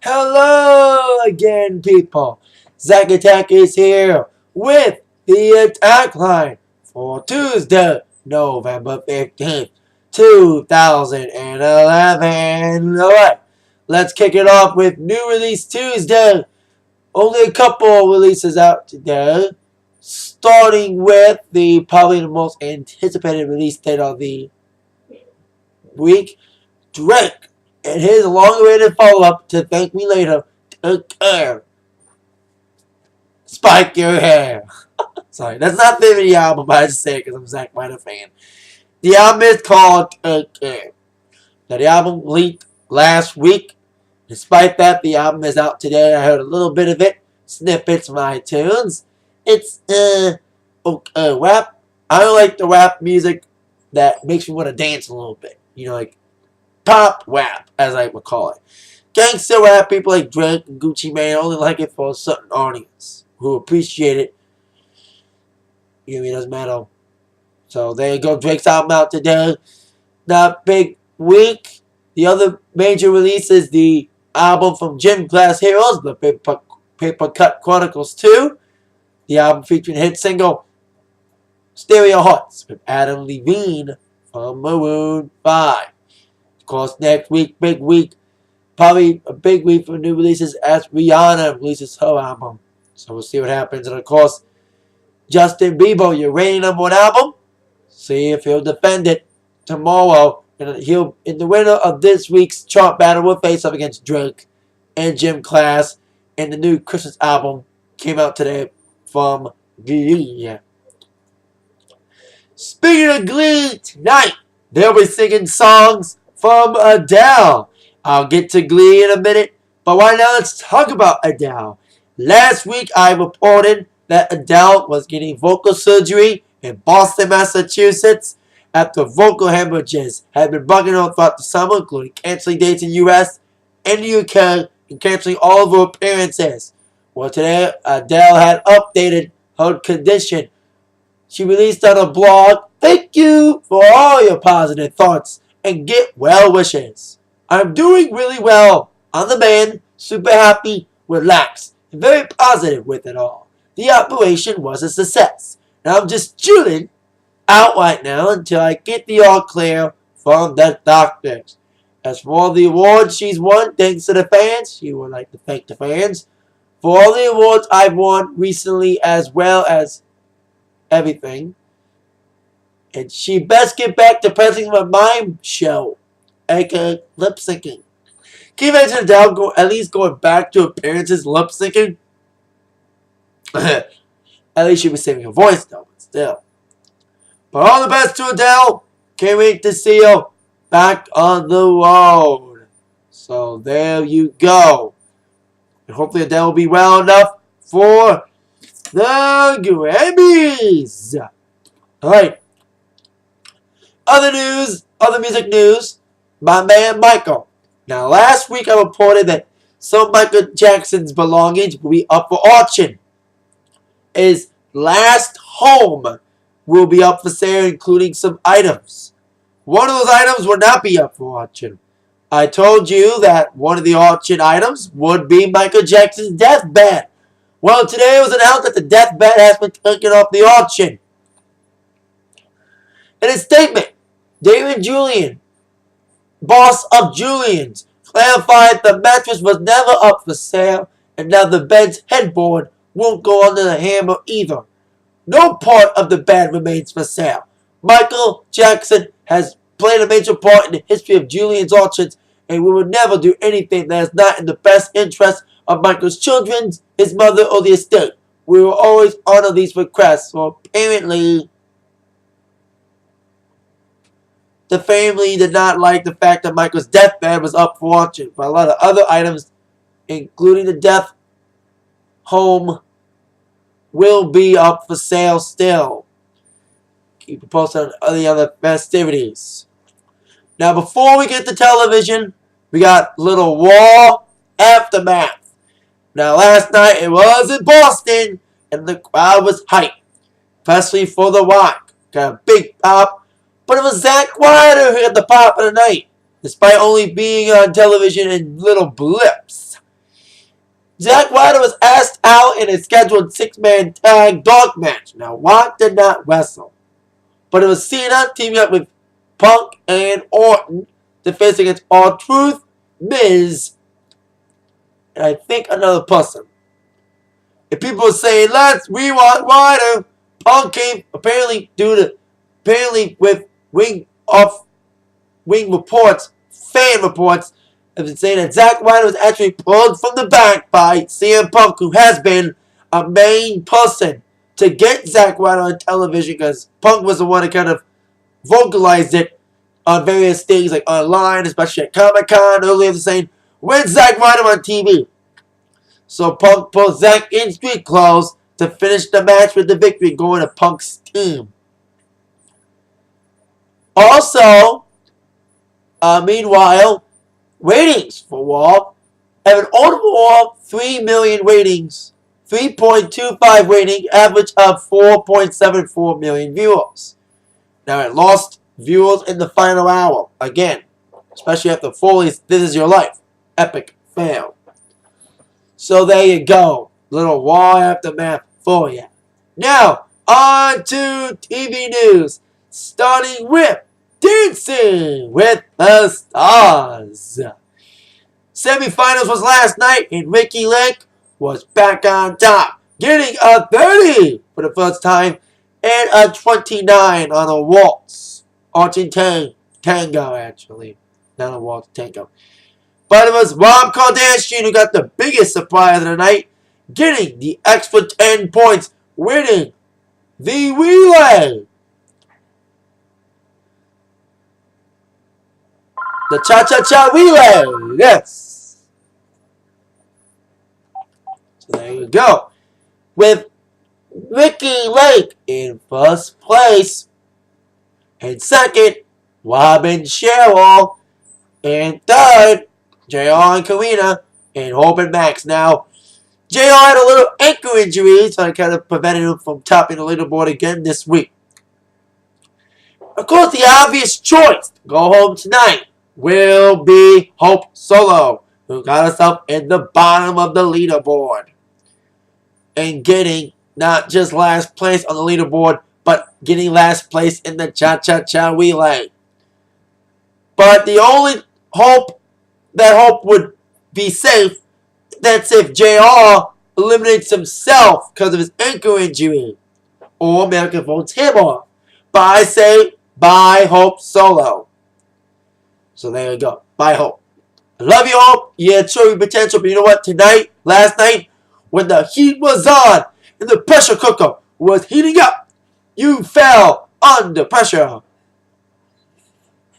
Hello again, people. Zack Attack is here with the Atakline for Tuesday, November 15th, 2011. Alright, let's kick it off with New Release Tuesday. Only a couple releases out today. Starting with probably the most anticipated release date of the week, Drake and his long-awaited follow-up to Thank Me Later, Took Care. Spike Your Hair. Sorry, that's not the name of the album, but I just say it because I'm a Zack Ryder fan. The album is called Took Care. Now, the album leaked last week. Despite that, the album is out today. I heard a little bit of it, snippets from iTunes. It's, rap. I don't like the rap music that makes me want to dance a little bit. You know, like pop rap, as I would call it. Gangster rap, people like Drake and Gucci Mane only like it for a certain audience who appreciate it. You know, it doesn't matter. So there you go, Drake's album out today. Not big week. The other major release is the album from Gym Class Heroes, the Paper Cut Chronicles 2. The album featuring hit single Stereo Hearts with Adam Levine from Maroon 5. Of course, next week, big week. Probably a big week for new releases as Rihanna releases her album. So we'll see what happens. And of course, Justin Bieber, your reigning #1 album. See if he'll defend it tomorrow. And he'll, in the winner of this week's chart battle, will face up against Drake and Gym Class. And the new Christmas album came out today from Glee. Speaking of Glee, tonight they'll be singing songs from Adele. I'll get to Glee in a minute, but right now let's talk about Adele. Last week I reported that Adele was getting vocal surgery in Boston, Massachusetts after vocal hemorrhages had been bugging her throughout the summer, including canceling dates in the US and the UK and canceling all of her appearances. Well, today Adele had updated her condition. She released on her blog, "Thank you for all your positive thoughts and get well wishes. I'm doing really well on the mend, super happy, relaxed, and very positive with it all. The operation was a success. Now I'm just chilling out right now until I get the all clear from the doctors. As for all the awards she's won, thanks to the fans, she would like to thank the fans for all the awards I've won recently as well as everything. And she best get back to presenting my mime show, aka lip syncing." Can you imagine Adele at least going back to appearances lip syncing? At least she was saving her voice though, but still. But all the best to Adele. Can't wait to see her back on the road. So there you go. And hopefully Adele will be well enough for the Grammys. Alright. Other news, other music news, my man Michael. Now last week I reported that some Michael Jackson's belongings will be up for auction. His last home will be up for sale, including some items. One of those items will not be up for auction. I told you that one of the auction items would be Michael Jackson's deathbed. Well, today it was announced that the deathbed has been taken off the auction. In a statement, David Julian, boss of Julian's, clarified the mattress was never up for sale, and now the bed's headboard won't go under the hammer either. No part of the bed remains for sale. Michael Jackson has played a major part in the history of Julian's auctions, and we will never do anything that is not in the best interest of Michael's children, his mother, or the estate. We will always honor these requests. So apparently, the family did not like the fact that Michael's deathbed was up for auction, but a lot of other items, including the death home, will be up for sale still. Keep you posted on the other festivities. Now, before we get to television, we got a little war aftermath. Now, last night it was in Boston, and the crowd was hyped, especially for The Rock. Got a big pop. But it was Zack Ryder who had the pop of the night, despite only being on television in little blips. Zack Ryder was asked out in a scheduled 6-man tag dog match. Now, Watt did not wrestle, but it was Cena teaming up with Punk and Orton to face against R-Truth, Miz, and I think another person. And people were saying, we want Ryder. Punk came apparently with wing reports, fan reports, have been saying that Zack Ryder was actually pulled from the back by CM Punk, who has been a main person to get Zack Ryder on television, because Punk was the one that kind of vocalized it on various things, like online, especially at Comic-Con earlier, saying, when's Zack Ryder on TV? So Punk pulled Zack in street clothes to finish the match with the victory, going to Punk's team. Also, meanwhile, ratings for Raw have an overall 3 million ratings, 3.25 rating, average of 4.74 million viewers. Now, it lost viewers in the final hour, again, especially after Foley's This Is Your Life epic fail. So there you go, little Raw aftermath for you. Now, on to TV news, starting with Dancing with the Stars. Semifinals was last night, and Ricky Lake was back on top, getting a 30 for the first time and a 29 on a waltz. Tango, actually. Not a waltz, tango. But it was Rob Kardashian who got the biggest surprise of the night, getting the extra 10 points, winning the relay. The Cha-Cha-Cha relay, yes. So there you go. With Ricky Lake in first place. And second, Robin Cheryl. And third, JR and Karina. And Hope and Max. Now, JR had a little ankle injury, so it kind of prevented him from topping the leaderboard again this week. Of course, the obvious choice to go home tonight will be Hope Solo, who got herself in the bottom of the leaderboard. And getting not just last place on the leaderboard, but getting last place in the Cha-Cha-Cha relay. But the only hope that Hope would be safe, that's if JR eliminates himself because of his ankle injury. Or America votes him off. But I say, bye Hope Solo. So there you go. Bye Hope. I love you, Hope. You had showing potential, but you know what? Last night, when the heat was on and the pressure cooker was heating up, you fell under pressure.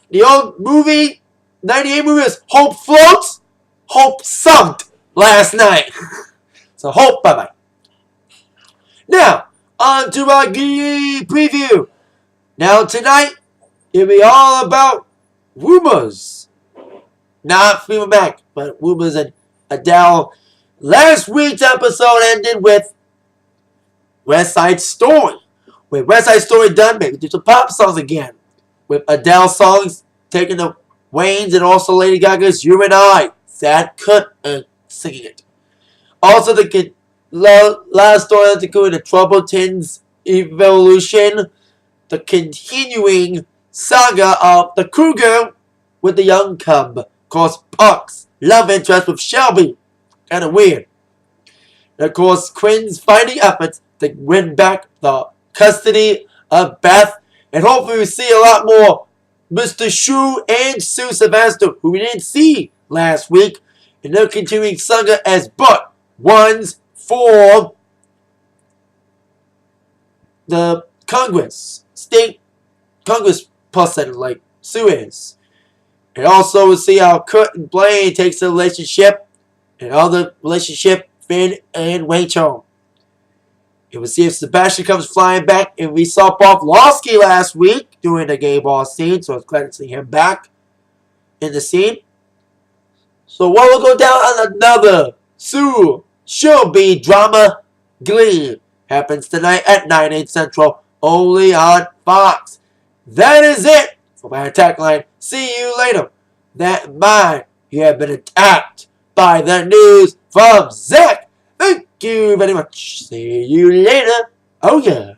The old movie, 98 movie, is Hope Floats, Hope Sunk last night. So Hope, bye-bye. Now, on to our Glee preview. Now tonight, it'll be all about rumors. Not Freeman Mac, but rumors and Adele. Last week's episode ended with West Side Story. With West Side Story done, maybe do some pop songs again. With Adele songs taking the reins, and also Lady Gaga's You and I. Sad cut and singing it. Also, the last story to go into Trouble Tins Evolution. The continuing saga of the cougar with the young cub. Of course, Puck's love interest with Shelby. Kind of weird. And of course, Quinn's fighting efforts to win back the custody of Beth. And hopefully we see a lot more Mr. Shu and Sue Sylvester, who we didn't see last week. And their continuing saga as but ones for the Congress. State Congress person like Sue is. And also we'll see how Kurt and Blaine takes the relationship and how the relationship Finn and Rachel. And we'll see if Sebastian comes flying back. And we saw Bob Lawski last weeek doing the gay ball scene, so it's glad to see him back in the scene. So what will go down on another Sue She'll Be drama Glee happens tonight at 9, 8 Central, only on Fox. That is it for my Atakline. See you later. That mind, you have been attacked by the news from Zach. Thank you very much. See you later. Oh yeah.